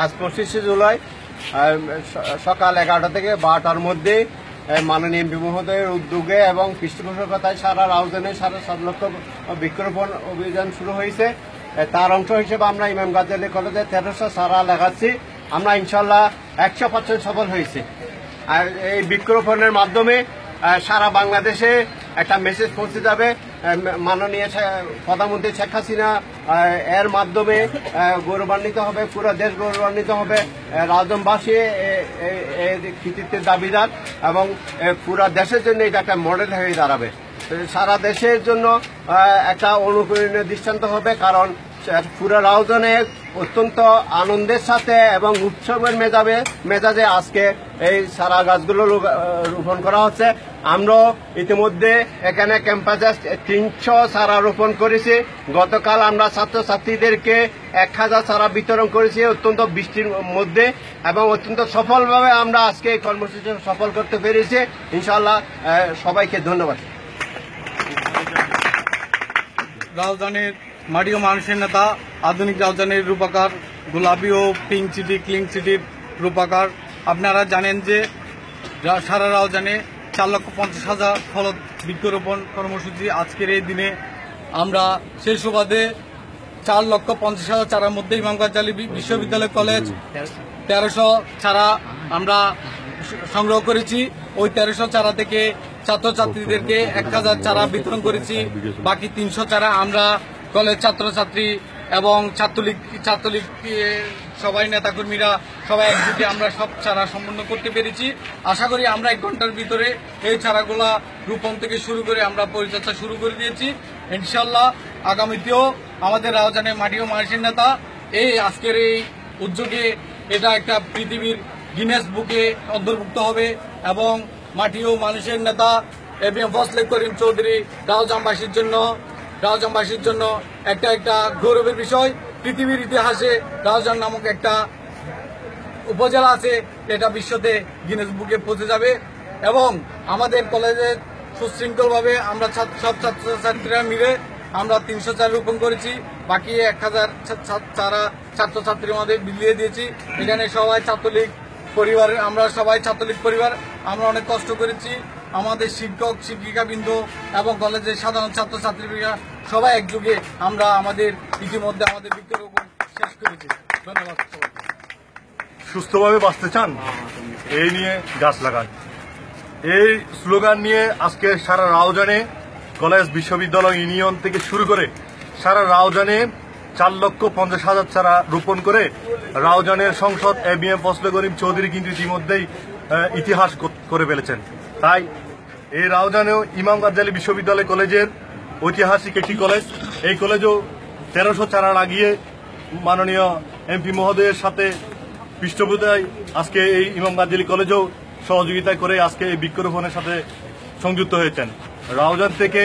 আজ 25শে জুলাই সকাল 11টা থেকে 12টার মধ্যে মাননীয় এমপি মহোদয়ের উদ্যোগে এবং পৃষ্ঠপোষকতায় সারা রাউজানে 7.5 লক্ষ বৃক্ষরোপণ অভিযান শুরু হয়েছে। তার অংশ হিসেবে আমরা ইমাম গাজ্জালী কলেজে 1300 চারা লাগাচ্ছি। আমরা ইনশাল্লাহ 100% সফল হয়েছে। আর এই বৃক্ষরোপণের মাধ্যমে সারা বাংলাদেশে একটা মেসেজ পৌঁছে যাবে। মাননীয় প্রধানমন্ত্রী শেখ হাসিনা এর মাধ্যমে গৌরবান্বিত হবে, পুরো দেশ গৌরবান্বিত হবে। রাউজানবাসী কৃতিত্বের দাবিদার এবং পুরো দেশের জন্য এটা একটা মডেল হয়ে দাঁড়াবে। সারা দেশের জন্য একটা অনুকরণীয় দৃষ্টান্ত হবে, কারণ পুরো রাউজানে অত্যন্ত আনন্দের সাথে এবং উৎসবের মেজাজে আজকে এই চারা গাছগুলো রোপণ করা হচ্ছে। আমরা ইতিমধ্যে এখানে ক্যাম্পাসে 300 চারা রোপণ করেছি। গতকাল আমরা ছাত্রছাত্রীদেরকে 1000 চারা বিতরণ করেছি অত্যন্ত বৃষ্টির মধ্যে, এবং অত্যন্ত সফলভাবে আমরা আজকে এই কর্মসূচি সফল করতে পেরেছি। ইনশাআল্লাহ সবাইকে ধন্যবাদ। রাউজানের মাটি ও মানুষের নেতা, আধুনিক রাউজানের রূপকার, গোলাপি ও পিঙ্ক সিটি ক্লিন সিটির রূপকার। আপনারা জানেন যে সারা রাউজানে 4,50,000 ফলদ বৃক্ষরোপণ কর্মসূচি। আজকের এই দিনে আমরা সেই সুবাদে 4,50,000 চারার মধ্যে ইমাম গাজ্জালী বিশ্ববিদ্যালয় কলেজ 1300 চারা আমরা সংগ্রহ করেছি। ওই 1300 চারা থেকে ছাত্রছাত্রীদেরকে 1000 চারা বিতরণ করেছি। বাকি 300 চারা আমরা কলেজ ছাত্রছাত্রী এবং ছাত্রলীগ সবাই নেতাকর্মীরা সবাই একজুটে আমরা সব চারা সম্পন্ন করতে পেরেছি। আশা করি আমরা 1 ঘন্টার ভিতরে এই চারাগুলা রোপণ থেকে শুরু করে আমরা পরিচর্যা শুরু করে দিয়েছি। ইনশাল্লাহ আগামীতেও আমাদের রাউজানের মাটি ও মানুষের নেতা এই আজকের এই উদ্যোগে এটা একটা পৃথিবীর গিনেস বুকে অন্তর্ভুক্ত হবে, এবং মাটি ও মানুষের নেতা এবিএম ফজলে করিম চৌধুরী রাউজানবাসীর জন্য একটা গৌরবের বিষয়। পৃথিবীর ইতিহাসে রাউজান নামক একটা উপজেলা আছে, এটা বিশ্বতে গিনেস বুকে পৌঁছে যাবে। এবং আমাদের কলেজে সুশৃঙ্খলভাবে আমরা সব ছাত্রছাত্রীরা মিলে আমরা 300 চারা রোপণ করেছি। বাকি 1000 চারা ছাত্রছাত্রীর মধ্যে বিলিয়ে দিয়েছি। এখানে সবাই ছাত্রলীগ পরিবার, আমরা সবাই ছাত্রলীগ পরিবার। আমরা অনেক কষ্ট করেছি। আমাদের শিক্ষক শিক্ষিকাবৃন্দ এবং কলেজের সাধারণ ছাত্রছাত্রীরা সবাই একযোগে আমরা ইতিমধ্যে আমাদের বৃক্ষরোপণ শেষ করেছি। ধন্যবাদ। সুস্থভাবে বাঁচতে চান, এই নিয়ে গাছ লাগান, এই স্লোগান নিয়ে আজকে সারা রাউজানে কলেজ বিশ্ববিদ্যালয় ইউনিয়ন থেকে শুরু করে সারা রাউজানে 4,50,000 চারা রোপণ করে রাউজানের সংসদ এবিএম ফজলে করিম চৌধুরী কিন্তু ইতিমধ্যেই ইতিহাস করে ফেলেছেন। তাই এই রাউজানেও ইমাম গাজ্জালী বিশ্ববিদ্যালয় কলেজের ঐতিহাসিক একটি কলেজ, এই কলেজেও 1300 চারা লাগিয়ে মাননীয় এমপি মহোদয়ের সাথে পৃষ্ঠপোষকতায় আজকে এই ইমাম গাজ্জালী কলেজেও সহযোগিতা করে আজকে এই বৃক্ষরোপণের সাথে সংযুক্ত হয়েছেন। রাউজান থেকে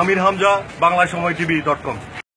আমির হামজা, বাংলা সময় TV.com।